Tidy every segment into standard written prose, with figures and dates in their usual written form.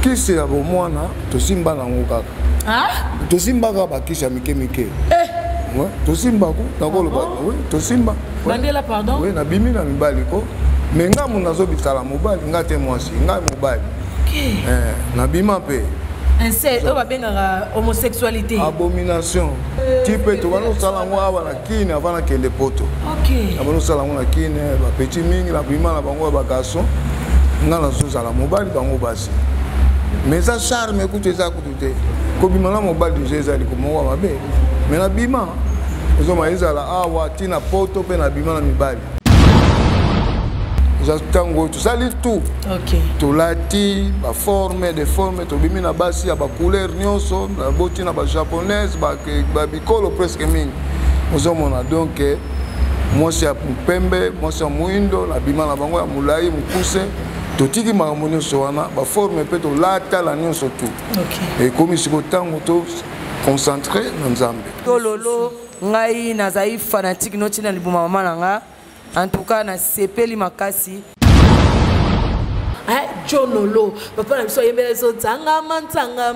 kisi ya bomwana tosimba nango kaka. Ah? Tosimba kaka bakisi ya mike mike. Ouais, tosimba ko nakoloba. Oui, tosimba. Bandela pardon. Oui, na bimi na mibali ko. Mais nga mona zo bitala mobali nga te mwasi, nga mobali. OK. Na bima pe. C'est homosexualité. Abomination. Type to bano sala ngwa na kine avant kende poto. OK. Bano sala ngwa na kine ba petit mingi la bima na bango ba garçon. Nga na so sala mobali bango basi. Mais ça charme écoute ça écoute. Ko bima na mobali déjà ezali ko mo wa mabe. Mais na bima ozo maizala awa tina poto pe na bima na mibali. Tango tout ça livre tout. OK. Tout lati, ba forme, des formes, to bimi na basi ya ba couleur nyonso, na boti na ba japonaise, ba bikolo presque mingi. Ozo mona donc moi c'est pembe, moi c'est muindo, na bima na bango ya mulai mukuse. Totiki makamoni so wana ba forme pe to lata la nyonso tout. OK. Et comme si tango to concentré na Nzambe. Tololo ngai nazai fanatique notina libuma mama nanga. En tout cas, na sepeli makasi. Jonolo, papa na biso yembele so tanga mantanga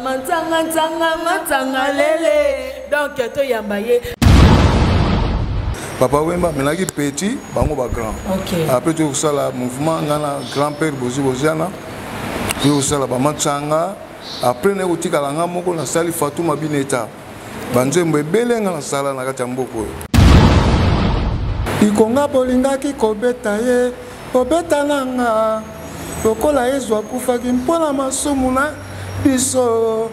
lele. Donc to yambaye. Papa Wemba menaki petit, bango ba grand. OK. Après tu ça la mouvement ngana grand-père Boziana. Tu ça la ba matanga. Après ne utika la ngamoko na sali Fatuma Bineta. Banzembo ebele ngana sala na kati mboko. Ikonga bolingaki kobeta ye, kobeta nanga. Lokola Yesu akufaki mpona masumu na biso.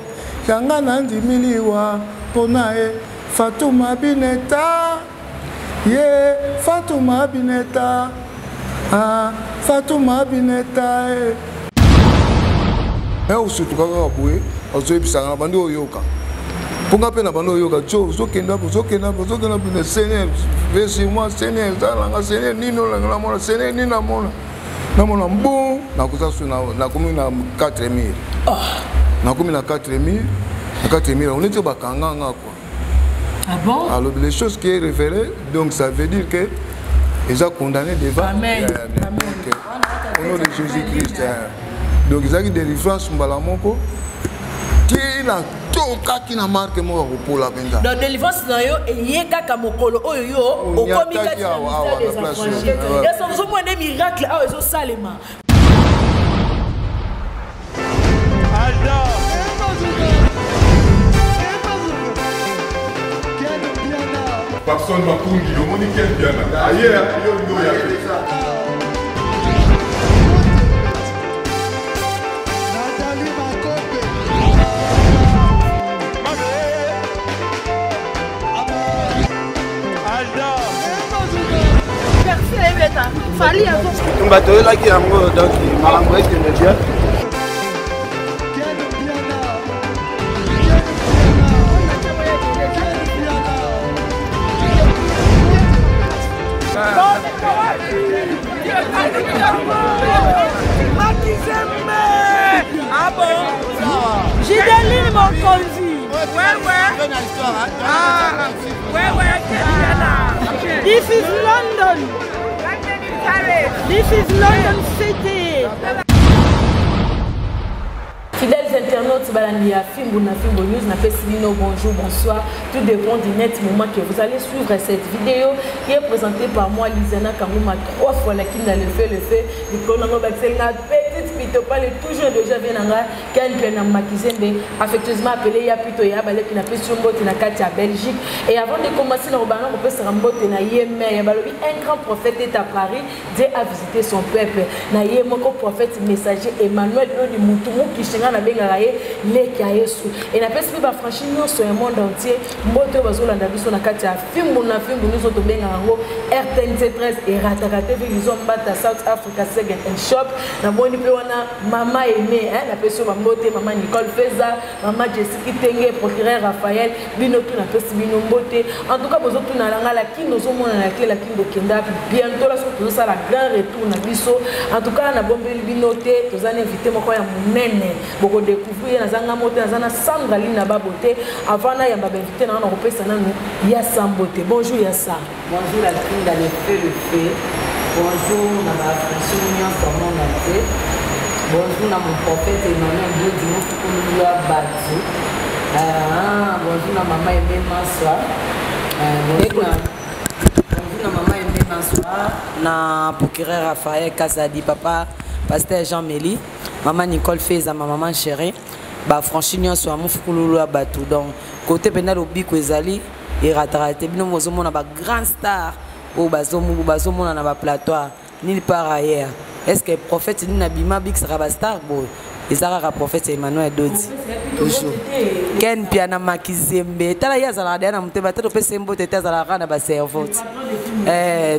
Yanga na ndimiliwa pona ye Fatuma Bineta. Ye Fatuma Bineta. Ah, Fatuma Bineta. Surtout kaka boué, ozo ebisanga bandi oyoka. Ponga pe na bando yoga jo zokenda na Seigneur vesi moi Seigneur zalanga Seigneur nino la mona Seigneur nina mona na mona mbo na kuzasu na komi na 4000 na komi na 4000 on était bakanga quoi. Ah bon? Alors les choses qui est révélées donc ça veut dire que ils ont condamné devant Amen. Au nom de Jésus-Christ. Donc ils ont des délivrance mbalamoko tina toka kina marque mo ko la benda. Donc délivrance na yo eyeka ka mokolo oyo yo okomi kati ya des enfants. Et ça vous moins des miracles ah ezo salema. Personne m'a connu, le monde est bien là. Ailleurs, il y a Fali a un bateau là qui est en mode donc il qui me dit. Ah bon? J'ai des lignes mon conduit. This is London. This is London City. Fidèles internautes, Balani a Fimbo News, n'a fait bonjour, bonsoir. Tout dépend du net moment que vous allez suivre cette vidéo qui est présentée par moi, Lizana Kamouma, 3 fois la qui n'a le fait. Petite pito, pas le toujours déjà bien qui a une peine à Makizembe, affectueusement appelé Yapito Yabalé qui n'a pas sur mot na Katia Belgique. Et avant de commencer, on peut se rendre na Yémen. Un grand prophète est à Paris, Dieu a visité son peuple. Na Yémen, prophète messager Emmanuel du Moutoumou qui changa na bengaye leki ya Yesu. Et na pesi ba franchir sur le monde entier. Mboto bazolanda biso na Katia Fimbo nous auto benga ngo RTNC 13 et Ratakate ils ont battu South Africa Second and Shop. Na moni pe wana mama aimé hein na pesi ba mbote mama Nicole Feza, mama Jessica Tenge, procureur Raphaël, bino tu na pesi bino mbote. En tout cas bozo tu na langa la kin nozo mona na clé la kin de Kenda bientôt la so ça la grand retour na biso. En tout cas na bombeli binote tozana invité moko ya munene boko découvrir na zanga mote na zana Sandra Lina Babote avant na yamba invité na on repesa na ya Sambote. Bonjour Yassa. Bonjour la team dans le fait. Bonjour na ba François dans le monde entier. Bonjour à mon prophète Emmanuel Dieu du nom pour nous la battu. Bonjour à maman Aimée Massoa. Bonjour à maman Aimée Massoa. Na procureur Raphaël Kasadi, papa pasteur Jean-Mélie, maman Nicole Feza, ma maman chérie. Bah franchement sur mon fouloulou à bateau. Donc côté pénal au bico ezali et ratarate bino mozomo na ba grand star au bazomo na ba plateau nulle part ailleurs. Est-ce que prophète ni nabima big sera ba star boy? Ezara prophète Emmanuel Dodi toujours ken piana makizembe tala yazala dana muteba to pe sembo tete zala kana ba servante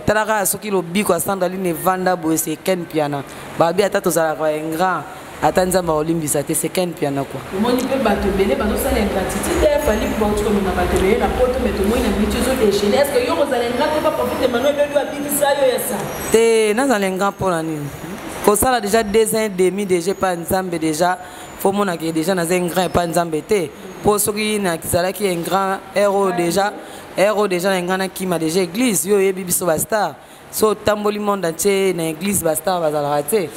tala ka soki lo biko sandali ne vanda boy c'est ken piana ba bi ata to zala ka grand atanza ba olimbisa te c'est ken piana quoi moni pe bato belé bato sala ingratitude fali pour tu comme na bato belé na poto meto moi na mitizo de chez est-ce que yo zala ingrat pas prophète Emmanuel Dodi abikisa yo yasa te na zala ingrat pour la nuit. Quand ça a déjà 2 ans et demi déjà pas ensemble déjà faut mon que déjà dans un grand pas ensemble té pour ceux qui na kizala qui est un grand héros déjà un grand qui m'a déjà église yo yebi biso basta so tamboli monde entier na église basta bazala raté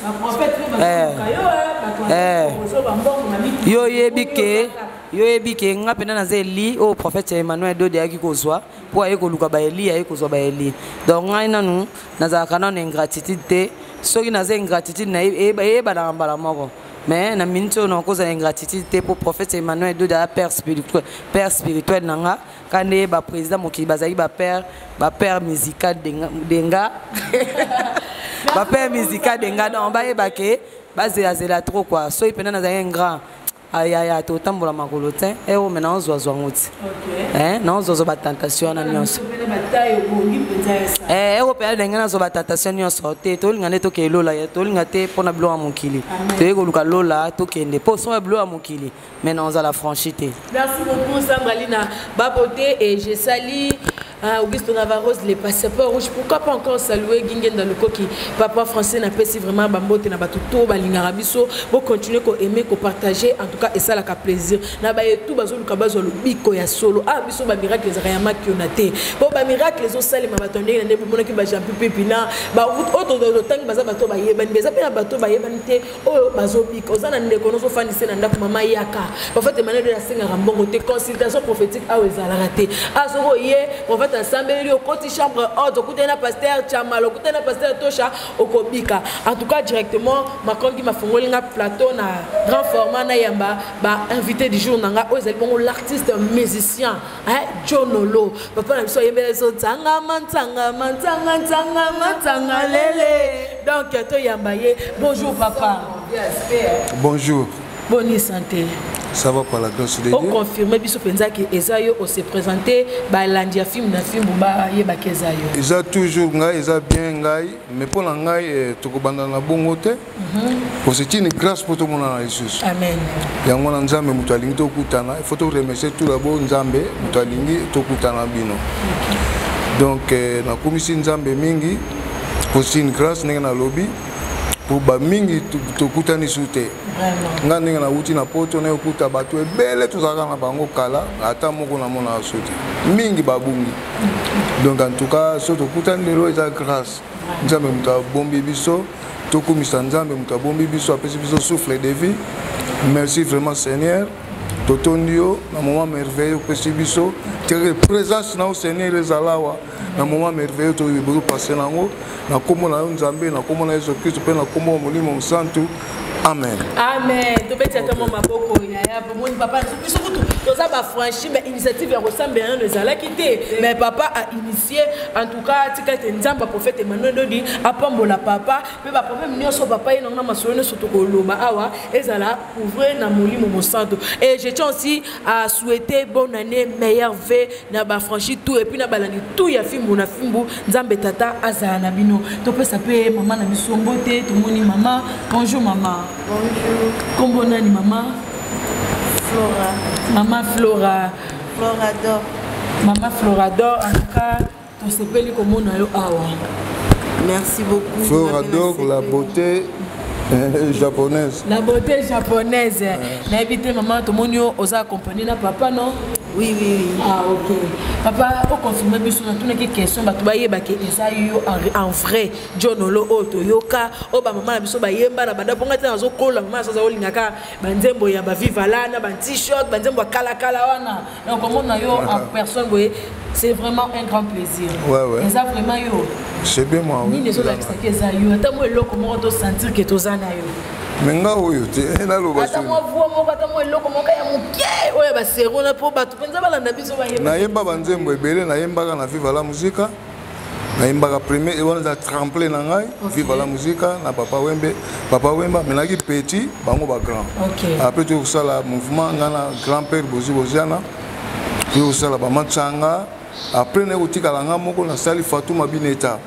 yo yebi ke nga pena na zeli au prophète Emmanuel Dodi aki kozwa pour aye koluka ba Eli aye kozwa ba Eli donc nga nanu na za kana ingratitude soki naza ingratitude na yeba na mbala moko mais na minute on cause ingratitude pour prophète Emmanuel Dodi père spirituel nanga kande ba président mokili bazali ba père musical denga ba père musical denga donc ba yeba ke bazela trop quoi so ipena naza un grand aya to tambola makolo te e o mena onzo ngoti na onzo ba tentation na nyonso o pe denga zo ba tentation nyonso te to linga ne to ke lola ya to linga te pona blo a mokili te ko luka lola to kende po so blo a mokili mais na onzo la franchité. Merci beaucoup Sambralina Baboté et je salue Auguste Navarros, les passeports rouges. Pourquoi pas encore saluer Gingen dans le coquille? Papa français n'a pas si vraiment bambote na batuto balingarabiso pour continuer ko aimer ko partager en tout cas et ça la plaisir. Na ba tout bazo luka bazo le biko ya solo. Ah biso ba miracle les rayama qui on a té. Bon ba miracle les osali ma batonde na ndebo mona ki ba jampi pepina ba auto de temps baza bato ba yeba ni beza pe na bato ba yeba ni te o bazo biko ozana ndeko no so fanise na ndako mama yaka. En fait Emmanuel de la singa rambongo te consultation prophétique a ezala raté. Ah so ye en fait ensemble au côté chambre ordre côté na pasteur Chamalo côté na pasteur Tosha okobika en tout cas directement ma kongi ma fongoli na plateau na grand format na yamba ba invité du jour nanga ozali bon l'artiste musicien Jonolo papa na biso yembele so tanga mantanga lele donc to yamba ye bonjour papa bonjour bonne santé. Ça va par la grâce de Dieu. On confirme biso penza que Ezayo on s'est présenté ba landia film na film ba yeba kezayo. Eza toujours ngai eza bien ngai mais pour la ngai to ko banda na bongo te. Pour c'est une grâce pour tout le monde na Jesus. Amen. Yango na nzambe mutu alingi to kutana, il faut to remercier tout d'abord nzambe mutu alingi to kutana bino. Donc na komisi nzambe mingi pour c'est une grâce na lobby pour ba mingi to kutani sute. Nga ndenge na uti na poto na okuta bato ebele tozaka na bango kala ata moko na mona sote mingi babungi donc en tout cas so tokutani lelo eza grâce nzambe mutu abombi biso tokumisa nzambe mutu abombi biso apesi biso souffle de vie merci vraiment Seigneur totondi yo na moment merveilleux opesi biso tere présence na o Seigneur ezalawa na moment merveilleux to yebulu passer nango na kombo na nzambe na kombo na Yesu Christ pe na kombo molimo santu. Amen. Amen. Tu peux dire que mon maboko ya pour mon papa surtout tous ça va franchir mais initiative ressemble bien de ça là quitté mais papa a initié en tout cas tika nzamba prophète Emmanuel Dodi apambola papa mais ba problème nyoso papa ina na masolo surtout ko loba awa ezala ouvrir na molimo mo santo et je tiens aussi à souhaiter bonne année meilleure vœux na ba franchir tout et puis na balandi tout ya fimbu na fimbu nzambe tata azala na bino to peut saper maman na bisombote tout moni maman bonjour maman. Bonjour. Comment nani maman? Flora. Maman Flora. Florador. Maman Florador, en tout cas, tu sais pas comment on a eu awa. Merci beaucoup. Florador, la beauté japonaise. La beauté japonaise. N'habitez maman, tout le monde osa accompagner na papa non? Oui, oui, oui. Ah, ok. Papa, on confirme bien sur toutes les questions. Tu vas y en vrai. John Olo, Oto, Yoka, Oba, maman, biso, Bayemba, la banda, ponga, tazo, kola, maman, ça, Olingaka, Banzembo, Yaba, Viva Lana, Ban t-shirt, Banzembo, Kala, Kalawana. Donc, comment on a eu en personne, c'est vraiment un grand plaisir. Ouais. Et ça, vraiment, yo. C'est bien, moi. Ni les autres, qui sont yo. T'as moi, l'eau, comment on doit sentir que tu as yo. Mais nga oyo te na lo baso. Attends moi voix mo kata mo eloko mo kaya mokie. Oya ba sero na po ba tu penza bala na biso ba yeba. Na yemba banzembo ebele na yemba na Viva la Musica. Na yemba premier et on a tremplé na ngai Viva la Musica na Papa Wemba menaki petit bango ba grand. OK. Après tu ça la mouvement ngana grand-père Boziana. Tu ça la ba matanga. Après na utika la ngamoko na sali Fatuma Bineta.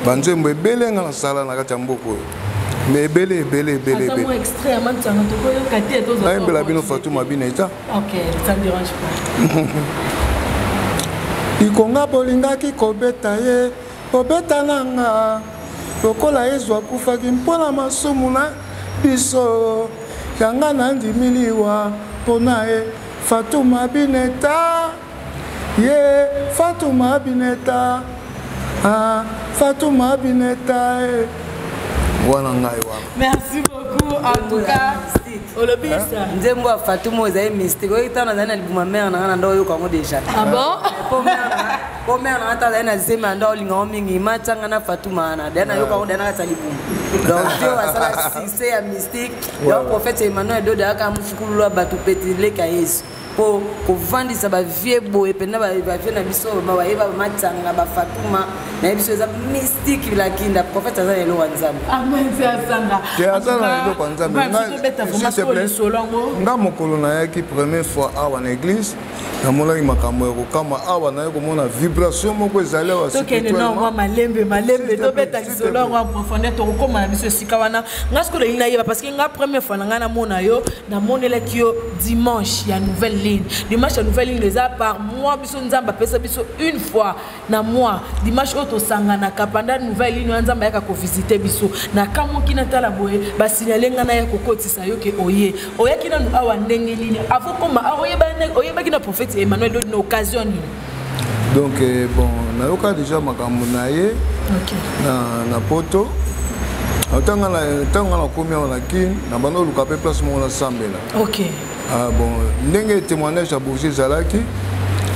Banzembo ebele ngana sala na kati mboko. Mais belé. Attends, moi extrêmement, tu as un peu de quartier. Là, il y a Fatuma Bineta. Ok, ça ne dérange pas. Ikonga bolinga ki kobeta ye, kobeta nanga. Lokola ezwa kufaki mpona masumu na biso. Yanga nandi miliwa pona e Fatuma Bineta. Ye Fatuma Bineta. Ah, Fatuma Bineta. Merci beaucoup en tout cas. Olobisa. Nzembo Fatuma ozaye mystique. Oyo tana zana libuma mère na ndo yo kango déjà. Ah bon? Po mère na tata zana zema ndo linga mingi matanga na Fatuma na dana yo kango dana kata libuma. Donc Dieu va sala succès ya mystique. Le prophète Emmanuel do da ka mufukulu batu petile ka Yesu. Pour vendre ça va vieux beau et pena va vieux na biso ba eba matanga ba Fatuma na biso za mystique la kinda prophète za elo wanzambe. Ah moi c'est Asanga. C'est Asanga elo wanzambe. Nga mokolo na yaki première fois awa na église na mona ki makambo ko kama awa na ko mona vibration moko ezali wa spirituel. Donc non moi malembe to beta solo en profondeur to ko na biso sikawana. Nga skolo ina yeba parce que nga première fois nga na mona yo na monela ki yo dimanche ya nouvelle ligne. Dimanche la nouvelle ligne les a par mois biso nzamba pesa biso une fois na mois. Dimanche auto sangana kapanda nouvelle ligne nzamba yaka ko visiter biso. Na kamo kina tala boye ba signaler nga na ya kokotisa yo ke oye. Oya kina nu awa ndenge ligne. Avant comme oye ba kina prophète Emmanuel donne occasion. Donc bon, na yoka déjà makambo na ye. OK. Na poto. Tanga na komia na kin na bando luka pe place mo na sambela. OK. Ah bon, ndenge témoignage à Bourget Zalaki,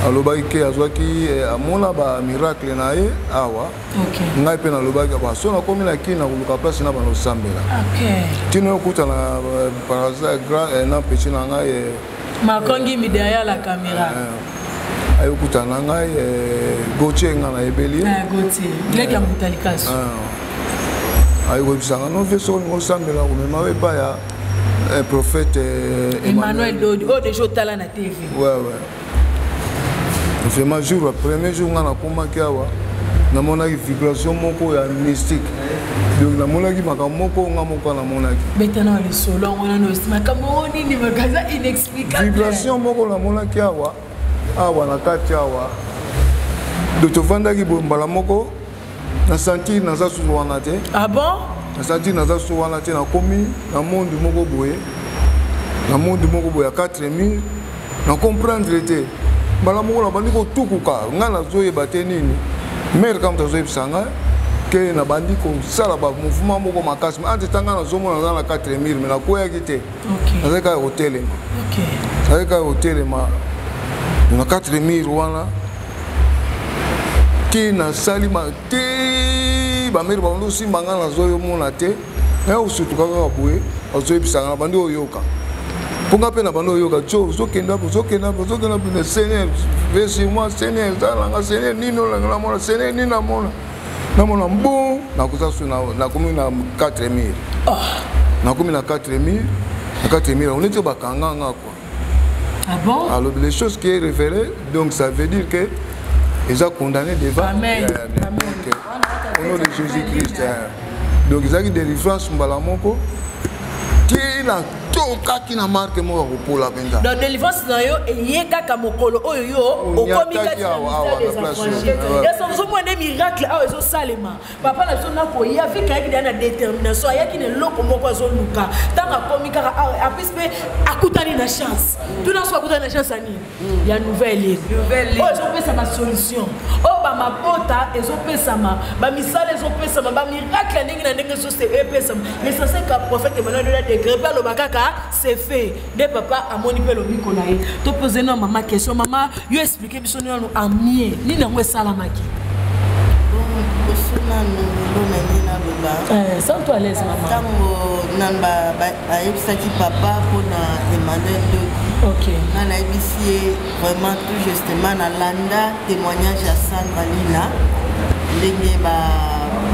alobaki ke azwaki amona ba miracle na ye awa. OK. Ngai pe na lobaki ba so na komi na kina luka place na bano sambela. OK. Tino kuta na par hasard grand na petit na ngai Makongi mi derrière la caméra. Ayo kuta na ngai Gauthier ngana ebeli. Gauthier. Il est Mutalikaso. Ayo bisanga no veso ngo sambela ko mema pa ya prophète Emmanuel Dodi, oh déjà au talent à TV. Ouais. Vraiment jour premier jour on a commencé à voir. Na mona vibration moko ya mystique. Donc na mona ki makamoko nga moko na mona ki. Maintenant le solo on a nos makamoko ni magaza inexplicable. Vibration moko na mona ki awa. Awa na kati awa. De to vanda ki bombala moko na sentir na za sulu wana te. Ah bon? Na sentir na za sulu wana te na komi na monde moko boye. Na monde moko boye 4000 na comprendre te. Mbala moko na bandi ko tukuka nga na zoye bate nini. Mère comme tu as sanga que na bandi ko sala ba mouvement moko makasi ante tanga na zomo na na 4000 mais na koya kité. OK. Avec un hôtel. OK. Avec un hôtel ma na 4000 wana ki na sali ma te ba mère ba ndo simanga na zoyo mona te. Na usutu kaka boye ozoye bisanga na bandi oyoka. Ponga pe na bando oyoka cho zokenda na Seigneur vesi moi Seigneur zalanga Seigneur nino la mona Seigneur nina mona na mona mbo na kusasu na komi na 4000 na komi na 4000 on était bakanga nga quoi. Ah bon? Alors les choses qui est révélées donc ça veut dire que ils ont condamné devant Amen. Au nom de Jésus-Christ. Donc ils ont eu des délivrance mbala moko qui na tokaki na marque moko kopola penza dans délivrance na yo eyeka ka mokolo oyo yo okomi kati na ministère des affranchis et ça vous moins des miracles ah ezo salema papa na biso na ko ya avec avec na détermination ayaki ne loko moko zo luka tanga komi kaka apis pe akutani na chance tout dans soit akutani na chance ani ya nouvelle oh ezo pesa ma solution oh ba mapota ezo pesa ma ba misala ezo pesa ma ba miracle ndenge na ndenge so c'est pesa mais ça c'est que prophète Emmanuel de la décret par le bakaka c'est fait des papa a moni pe lo biko na ye to poser na maman question maman yo expliquer biso no en mie ni na ngwe salamaki osuna no na nina baba sans toi à l'aise maman tango namba ba yebisaki papa pona Emmanuel de OK na yebisi vraiment tout justement na landa témoignage à Sandra Lina ndenge ba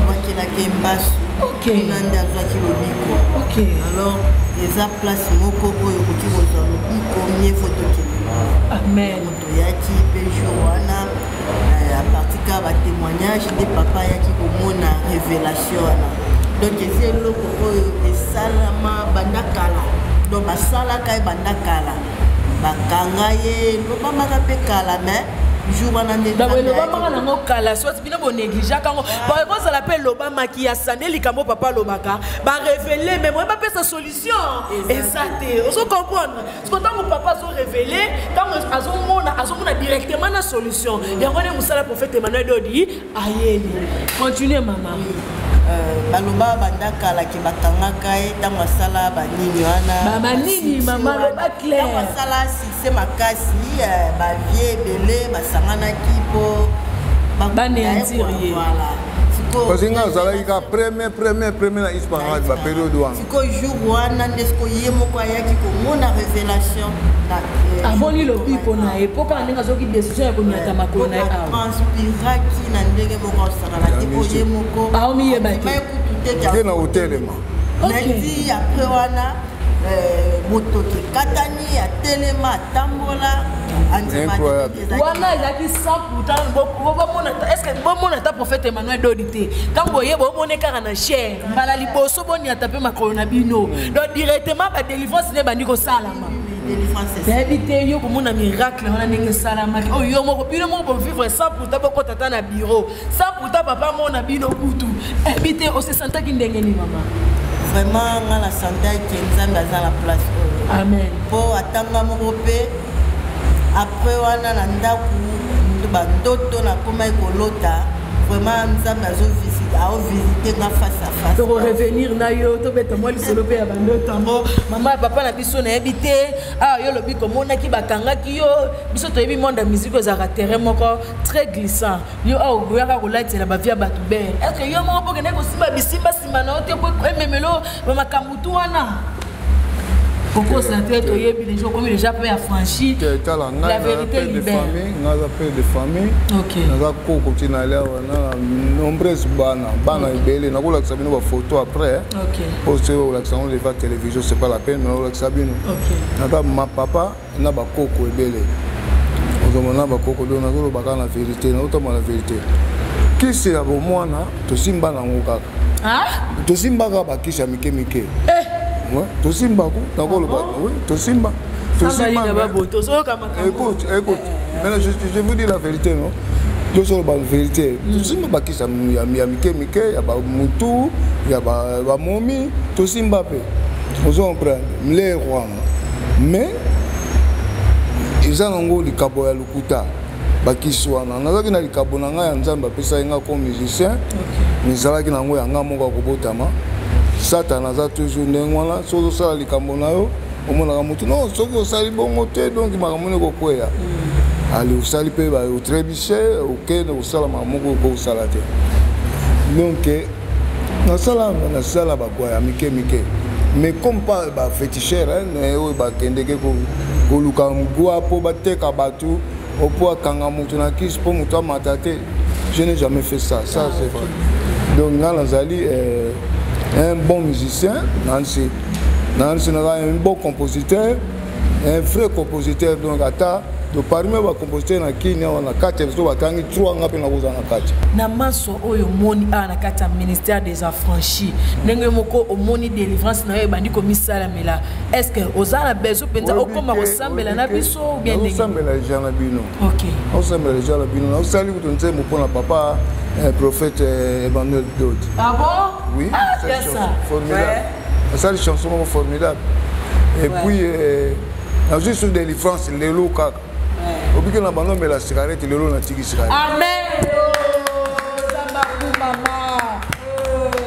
wakela kembasu OK nanda azaki lobiko OK alors eza place moko oyo koki kozwa lobiko mie photo ke amen moto yaki pe jour wana à partir ka ba témoignage de papa yaki komona révélation wana donc eza eloko oyo esalama bandakala donc basalaka bandakala bakanga ye lobamaka mpe kala mais jour wana nde lobamaka nango kala soit bino bonéglige kango bakozala mpe lobamaki ya sande likambo papa lobaka barévele mais moi bapesa solution eza te ozo comprendre parce que ntango papa azorévele ntango azomona directement na solution yango nde mosala prophète Emmanuel Dodi ayeli continue mama baloba bandakala ki bakangaka ye ntango asala banini wana banini mama loba clair ntango asala succès makasi bavie ebele basanganaki mpo banéantir ye parce que nga azalaki ka premier na hispanique ba période wana sikoyo jour wana nde sikoyo ye moko ayaki komona révélation amoni lobiko na ye mpo kaka ndenge azoki décision ya konyata makolo na ye awa transpiraki na ndenge moko asakana te po ye moko aomiyeba te na hotelema neti apres wana motoki ekatani atelema atambola wana ezalaki 100% est-ce que bomona ta prophète Emmanuel Dodi te ntango oye bomone kaka na chair mbala liboso boniata mpe makolo na bino donc directement badélivrance nde bandi kosalama nayebi te yo komona miracle wana ndenge esalamaki oyo yo moko bino moko bovivre 100% bokota ta na bureau 100% papa mona bino kutu eyebi te osesantaki ndenge ni mama vraiment nga na santé ake nzambe aza na place oyo amen mpo atanga moko mpe après wana na ndako bandoto nakoma ekolota vraiment nzambe aovisite nga face à face toko revenir na yo tobeta mwa lisolo mpe ya bandoto yango mama ya papa na biso nayebi te yo lobi komonaki bakangaki yo biso toyebi monde ya musique ezalaka terrain moko très glissant yo ogoyaka kolatela bavie ya bato bere est ce que yo moko pokende kosimba bisimba nsima na yo te po ememelo bamakambo tu wana pourquoi ça peut être les gens comme déjà peu affranchi la vérité libère naza père de famille OK naza koko tina là na nombreuses bana ibele na kola sabino ba photo après OK pour ce la salon de la télévision c'est pas la peine na la sabino OK naza ma papa na ba koko ibele ozomona ba koko do na zo baka na vérité na otama la vérité qui c'est la bomwana to simba na ngokaka to simba ka ba kisha mike tosimba ko nakoloba oui tosimba écoute maintenant je vous dis la vérité non tosoloba vérité tosimba bakisa ya mike ya bamutu ya bamomi tosimba mpe ozo comprendre mle rwanda mais eza nango likabo ya lokuta bakisi wana nazalaki na likabo na ngai ya nzambe apesaki nga comme musicien nizalaki nango yanga moko akobotama Satan aza toujours ndenge wana soki osala likambo na yo omonaka motu non soki osali bongo te donc makambo nini kokweya ali osali mpe otrebiche okende kosala makambo moko okosala te donc nasala bakwaya mike mais comme pas bafétichere oyo bakendeke koluka mgwa mpo bateka bato opo akanga motu na kisi mpo motu amata te je n'ai jamais fait ça c'est vrai donc nga nazali un bon musicien, Nancy un bon compositeur, un vrai compositeur. Donc, donc parmi les compositeurs na Kenya on a 4 so batangi 3 ngapi na kuza na 4 na maso oyo moni a na kati ya ministère des affranchis ndenge moko omoni délivrance na yo bandi komisala mela est-ce que ozala besoin penza okoma kosambela na biso ou bien ndenge osambela déjà na bino OK osambela déjà na bino osali kuto nzembo pona papa prophète Emmanuel Dodi. Ah bon? Oui, c'est ça. Formidable. Ça une chanson formidable. Et puis la juste de délivrance les lots kaka. Obi na bano mais la cigarette les lots na tiki cigarette. Amen. Zambaku mama.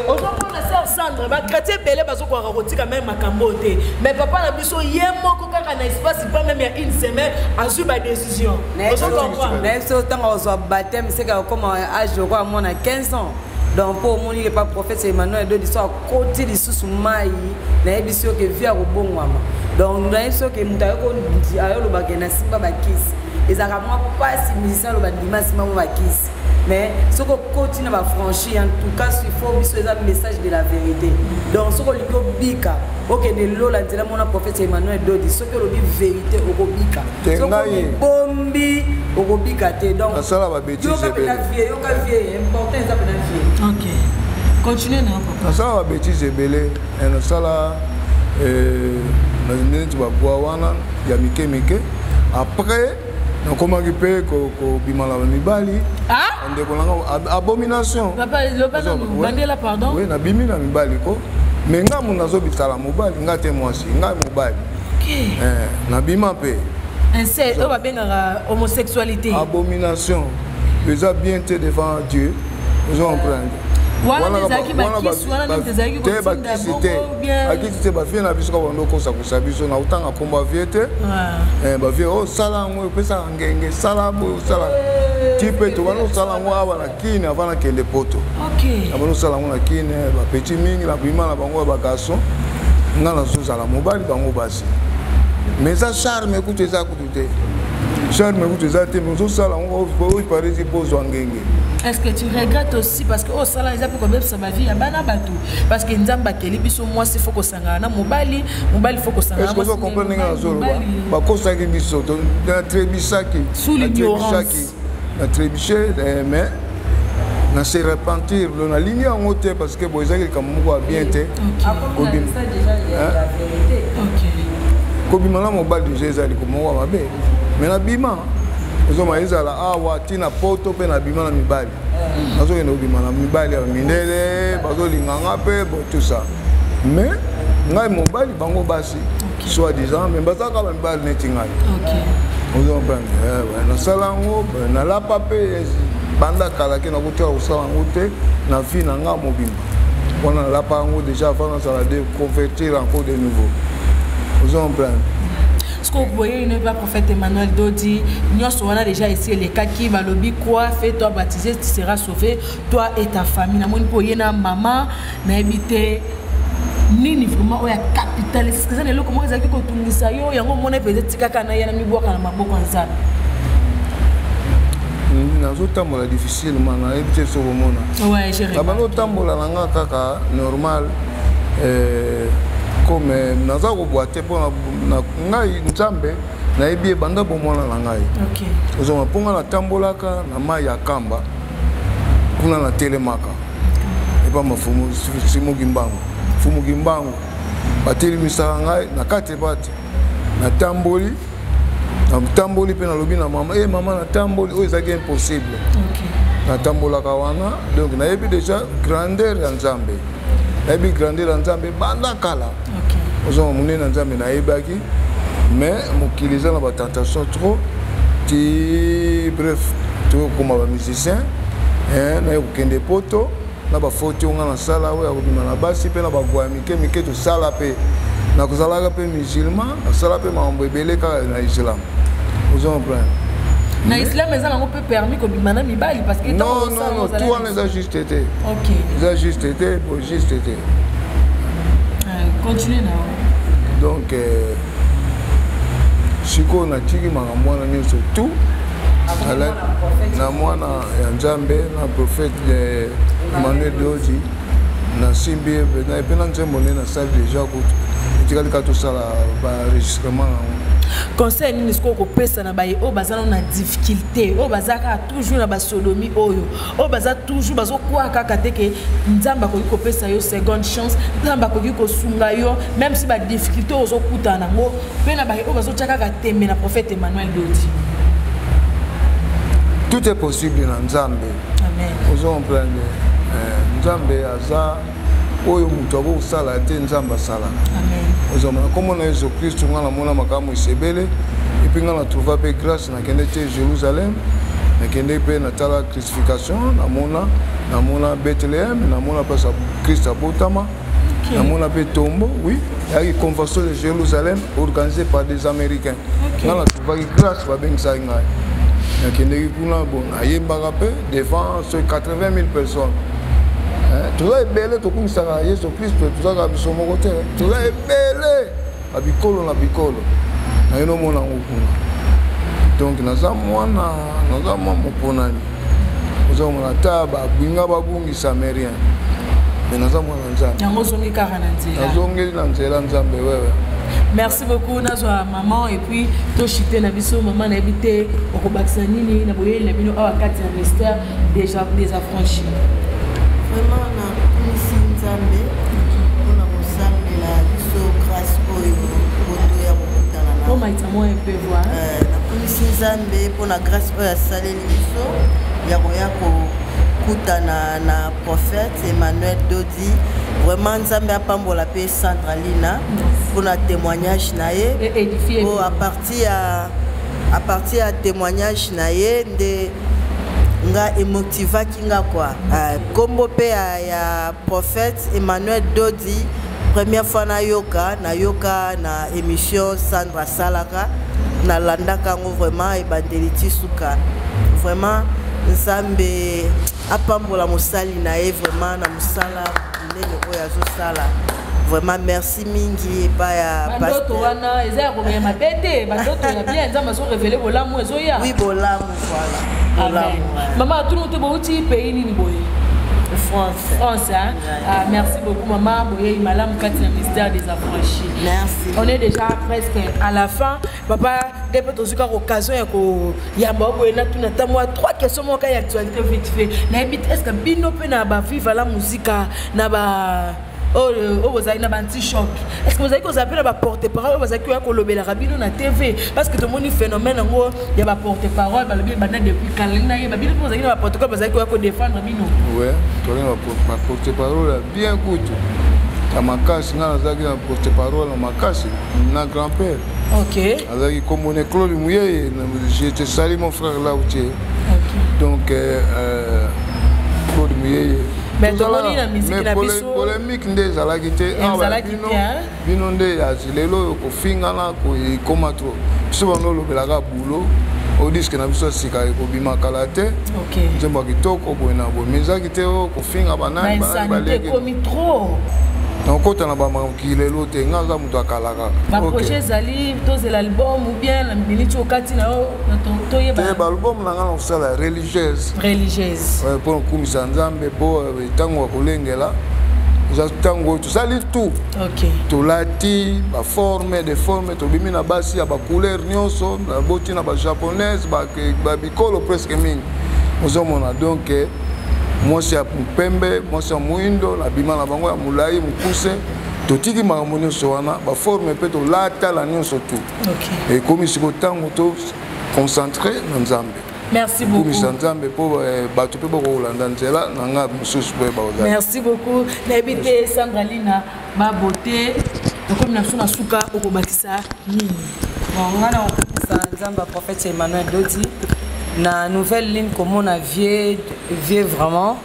Aujourd'hui on a Sandra ba quartier belé bazo ko rakotika même makambo te. Mais papa na biso yemo ko kaka na espace pas même il y a une semaine en sur ba décision. Next temps on va baptême c'est comme âge je crois moi 15 ans. Donc pour moi il n'est pas prophète Emmanuel de l'histoire côté de sous mai na biso que via au bon maman. Donc na biso que mutako ndi ayo lo bagena simba bakisi. Ezaka moi pas si musicien lo bandima simba bakisi. Mais ce qu'on continue à franchir, en tout cas, il faut un message de la vérité. Donc, ce qu'on dit, bika, ok, de l'eau, la dit mon prophète Emmanuel Dodi, ce que l'on dit vérité, au bika. Ce qu'on dit bombi, au bika. Donc, ça va bêtise. Important, ça peut être. Ok. Continuez, non, papa. Ça va bêtise, belé. Et ça là, tu vas boire wana, il y a Mike. Après, comment il peut bimala mibali abomination papa le bandela pardon oui na bimi na mibali ko mais nga muna zo bitala mobali nga te mwasi nga mobali OK na bima pe inceste on va bien homosexualité abomination déjà bien te devant Dieu nous on prendre wana zaki bakisi wana ntezaki ko bien akiti ba vie na biso ko ndoko sa kusabiso na utanga komba viete ba vie o sala ngo pesa ngenge sala bo sala type to wana sala ngo aba na kine avana kende poto OK abano sala ngo na kine ba petit mingi la bima na bango ba garçon ngana zo sala mobali bango basi mais ça charme écoute ça écoute charme écoute ça te mo sala ngo o parezi pozo ngenge. Est-ce que tu regrettes aussi parce que oh ça là ils a pu comme ça ma vie bana batou parce que nzamba keli biso moi c'est faut que sanga na mobali faut que sanga. Est-ce que vous comprenez nga zolo ba ko saki biso to na trebisaki sous l'ignorance na trebicher mais na se repentir na ligne en haute parce que boizaki comme moi bien te OK ça déjà il y a la vérité. OK ko bimala mobali déjà ali ko mo wa mabe mais na bima Nous sommes allés à la Awa, Tina Poto, Pena Bimana Mibali. Nous sommes allés à Mibali, Mindele, Bazo Linganga, tout ça. Mais, nous sommes allés à Bango Bassi, soi-disant, mais nous sommes allés à Mibali. Nous sommes allés à Salango, na la papé, Banda Kalaki, na Koutia au Salangote, na vie Nanga Mobimba. On a la pango déjà avant de convertir encore de nouveau. Nous sommes allés. Ce que vous voyez, il n'est pas prophète Emmanuel Dodi. Nous avons déjà ici les cas qui va le quoi, fais-toi baptiser, tu seras sauvé, toi et ta famille. Nous avons dit maman, mais habité ni vraiment au capital. C'est ce que ça n'est comment ils ont dit que tout ça yo, y a un moment peut-être que quand il y a un miboire quand ma beaucoup comme ça. Nous avons été difficilement, on a été sur le monde. Ouais, j'ai regardé. Nous avons été normal. Comme naza ko boite pona na ngai nzambe na ebi banda bomona na ngai. OK. Ozo maponga na tambolaka na mai ya kamba. Kuna na telemaka. Eba mafumu simu gimbango. Fumu gimbango. Bateli misanga ngai na kate bati. Na tamboli. Na tamboli pe na lobi na mama. Mama na tamboli o ezaki impossible. OK. Na tambolaka wana donc na ebi déjà grandeur ya nzambe. Ebi grandeur ya nzambe banda kala. Nous avons mené dans Nzambe na ebaki mais mokiliza na ba tentation trop bref tout comme un musicien na kokende poto na ba photo nga na sala oya kobima na basi pe na ba gwa mike to sala pe na kozalaka pe musulman na sala pe mambo ebele kaka na islam. Nous avons plein na islam mais ça n'a pas permis que bimana mibali parce que non tout on les a juste été. OK. Ils a juste été pour juste été. Continuez là. Donc siko na tiki makamwana nyonso tout na mwana ya Nzambe na prophète Emmanuel Dodi na simbi na epena nzembo na salle déjà ko etikali ka to sala ba enregistrement conseil nini siko kopesa na baye o bazana na difficulté o bazaka toujours na basodomie oyo o baza toujours bazokwa kaka teke nzamba ko kopesa yo seconde chance nzamba ko kosunga yo même si ba difficulté ozokuta nango pe na baye o bazochaka ka tembe na prophète Emmanuel Dodi. Tout est possible dans Nzambe. Amen. Ozo comprendre Nzambe aza oyo mutu abo sala te Nzamba sala. Amen. Ozo mona comme on a Jésus Christ ngana mona makamu isebele et puis ngana trouva pe grâce na kende te Jérusalem na kende pe na tala crucifixion na mona Bethléem na mona pas Christ abotama na mona pe tombeau oui il y a une convention de Jérusalem organisée par des Américains. Ngana trouva grâce ba bengisa ngai. Na kende kuna bon ayembaka pe devant 80 000 personnes. Tout ça est belé, tout comme ça, Jésus Christ, tout ça, c'est son côté. Tout ça est belé. La bicolo, la bicolo. Na yino mona ngukuna. Donc naza mwana mon ponani. Ozo mona taba binga babungi samarien. Mais naza mwana nzambe. Yango zongi kaka na nzela. Zongi na nzela nzambe wewe. Merci beaucoup nazwa maman et puis to chité na biso maman na habité au bakisa nini na boye na bino awa kati ya ministère des affranchis. Vraiment, on a commis Nzambe, on a montré la grâce au maïtamo un peu voir. La commis Nzambe pour la grâce au salé liso, yakoya kuta na prophète Emmanuel Dodi. Vraiment Nzambe a pambola pe Sandralina pour la témoignage nae. Oh à partir à témoignage nae de nga emotiva kinga quoi kombo pe ya prophète Emmanuel Dodi première fois na yoka na émission Sandra Salaka na landaka ngo vraiment ebandeliti suka vraiment Nzambe apambola mosali na e vraiment na musala ndenge oyo azosala vraiment merci mingi pa ya pasteur wana eza ko ya mabete bandoto ya bien Nzambe so révéler bolamu ezoya oui bolamu voilà. Maman, tout le monde est bon, tu pays ni boye. France, hein? Merci beaucoup, maman. Boye, madame, Katina, ministère des affranchis. Merci. On est déjà presque à la fin. Papa, depuis que tu as l'occasion, il y a trois questions qui sont actualité vite fait. Est-ce que Bino peut vivre la musique, vous avez un petit choc. Est-ce que vous avez un porte-parole, vous avez un rabino na TV parce que tout le monde phénomène il y a un porte-parole, depuis quand vous avez un porte-parole, vous avez défendre rabino. Oui, tu as un porte-parole bien coûteux. À ma casse, on a un porte-parole à ma casse, mon grand-père. Ok. Comme on est Claude Mouillé, j'étais salé mon frère là où tu es. Donc, Claude Mouillé. Mais la musique na biso polémique ndeza la kité bino nde ya lelo ko fingana ko ikoma trop biso bano lobelaka boulot au disque na biso sika ko bima kalate OK nzemba kitoko boina bo meza kité ko finga banani baleki komi trop donc quand on a pas manqué lelo te ngaza muto akalaka ba projet zali toze l'album ou bien la minute okati na to yeba l'album na ngana osala religieuse pour kumisa Nzambe po tango kolengela za tango tout ça tout OK to lati ba forme de forme to bimi na basi ya ba couleur nyonso na boti na ba japonaise ba bikolo presque mingi ozomona donc moi c'est pembe moi c'est muindo na bima na bango ya mulai mukuse totiki makamoni soana ba forme pe to lata la nyonso tout OK et comme si tango to concentré na Nzambe. Merci beaucoup. Merci beaucoup. N'habitez Sandralina, ma beauté. Comme nous sommes à Souka, au Kobatissa, Nini. On a un prophète Emmanuel Dodi. Na nouvelle ligne comme on a vieux vraiment.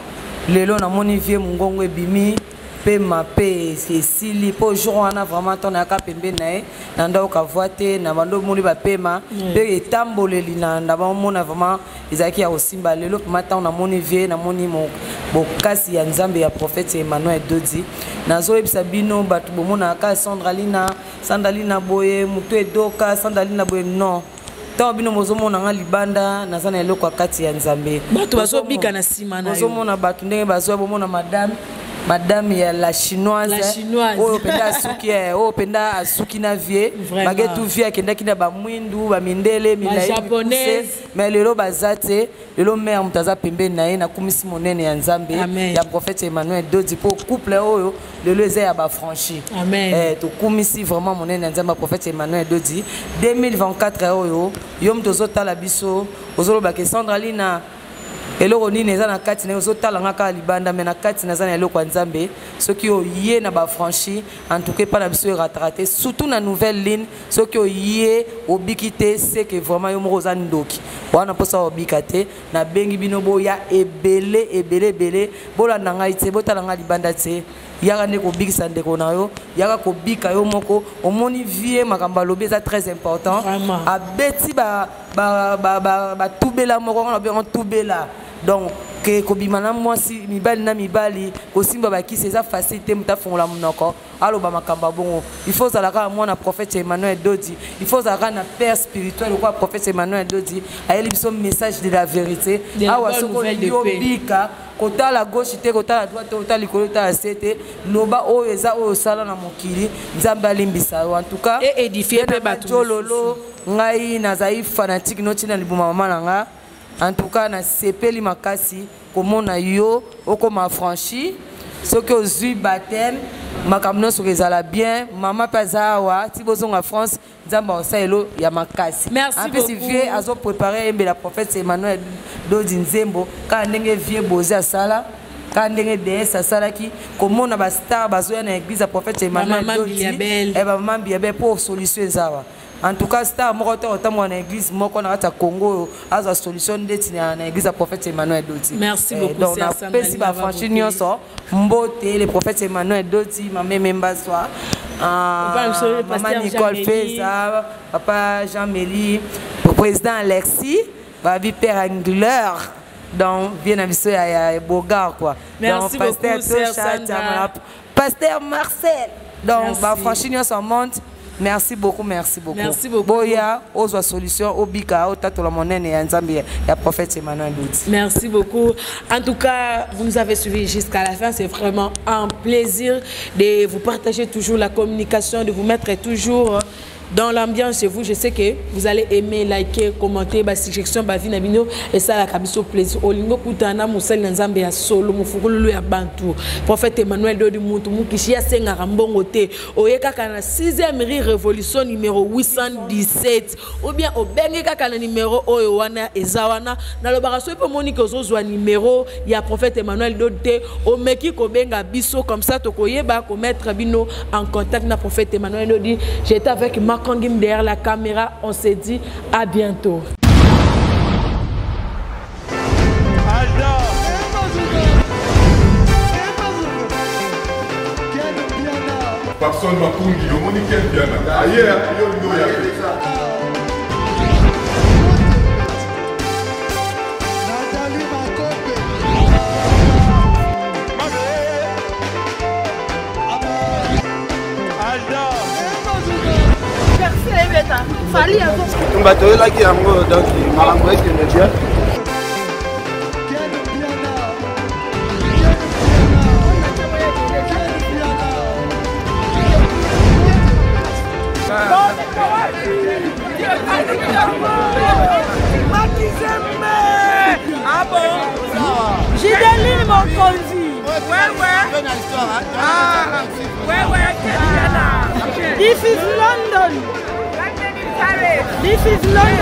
Les lots na mon vieux Mungongo Bimi. Pe ma pe Cécilie pour jour on a vraiment ton aka pembe nae nanda okavoite na bando muli ba pema pe etamboleli na ndaba mona vraiment ezaki ya osimba lelo matin on a moni vie na moni mo bokasi ya Nzambe ya prophète Emmanuel Dodi nazo ebisa bino batu bomona aka Sandralina boye mutu edoka Sandralina boye non tant bino mozomona nga libanda nazana eloko kati ya Nzambe batu bazobika na sima na yo mozomona batu ndenge bazo bomona madame madame ya la chinoise. La chinoise. Oh penda asuki na vie. Bagetu vie kenda kina ba mwindu ba mindele milai. Japonaise. Mais lelo bazate, lelo mère mutaza pembe na ye na kumisi monene ya Nzambe. Ya prophète Emmanuel Dodi pour couple oyo lelo eza ya ba franchi. Amen. To kumisi vraiment monene ya Nzambe prophète Emmanuel Dodi 2024 oyo yom tozota la biso ozoloba ke Sandra Lina eloko nini eza na kati na ozotala ngaka libanda mais na kati na zana eloko Nzambe soki oyé na ba franchi en tout cas pas na biso ratraté surtout na nouvelle ligne soki oyé obikité c'est que vraiment yo moza ndoki wana posa obikate na bengi bino boya ebele bola na ngai te botala nga libanda te yaka ne ko bikisa ndeko na yo yaka ko bika yo moko omoni vie makamba lobi ça très important abeti ba tubela moko na bien tubela donc que kobimana mwasi mibali na mibali kosimba bakisi eza facilité mutafongola munoko aloba makamba bongo il faut zalaka mwana prophète Emmanuel Dodi il faut zalaka na père spirituel quoi prophète Emmanuel Dodi ayeli biso message de la vérité awa soko yo bika kota la gauche te kota la droite kota likolo ta sete loba o eza o sala na mokili Nzambe alimbisa en tout cas et édifier pe bato lolo ngai nazai fanatique noti na libuma mama nanga. En tout cas, na sepeli makasi komona yo okoma franchi soki ozui baptême makamno soki ezala bien mama pazawa ti bozonga France Nzamba osaelo ya makasi. Merci beaucoup. Si vie azo préparer la prophète Emmanuel Dodi Nzembo ka ndenge vie bozi asala ka ndenge DS asalaki komona ba star bazoya na église ya prophète Emmanuel Dodi et ba maman biabel pour solution zawa. En tout cas, star moko otamwa na église moko na kata Congo aza solution ndeti na église ya prophète Emmanuel Dodi. Merci beaucoup. Donc na pesi ba franchi nyonso mbote le prophète Emmanuel Dodi mama memba soa maman Nicole Feza papa Jean Méli président Alexis babi père Angler donc bien abiso ya Bogard quoi. Merci donc beaucoup Sandra. Pasteur Marcel donc ba franchi nyonso monte. Merci beaucoup, merci beaucoup. Merci beaucoup. Boya, Ozo Solution, Obika, Otatola Monene et Nzambe, et prophète Emmanuel Dodi. Merci beaucoup. En tout cas, vous nous avez suivis jusqu'à la fin. C'est vraiment un plaisir de vous partager toujours la communication, de vous mettre toujours dans l'ambiance chez vous. Je sais que vous allez aimer, liker, commenter, ma suggestion, ma vie, et ça, la cabiso plaisir. Olingo Kutana, Moussel Nzambe ya solo, Moufoukulu ya Bantou. Prophète Emmanuel Dodi Moutou, Moukishia Senga Rambongote, Oyeka Kana 6e révolution numéro 817. Ou bien au Bengeka Kana numéro Oyowana Ezawana. Dans le barasso, pour Monique Ozozwa numéro, il y a prophète Emmanuel Dodi, au Meki Kobenga Bisso, comme ça, Tokoyeba, mettre Bino en contact avec prophète Emmanuel Dodi. J'étais avec ma Kangim derrière la caméra, on se dit à bientôt. Papson Makungi, le monde qui est bien. Ailleurs, il y a bato oyelaki yango donc makambo ekende bien. Ah bon? Gideline Mokonzi. This is London. This is London.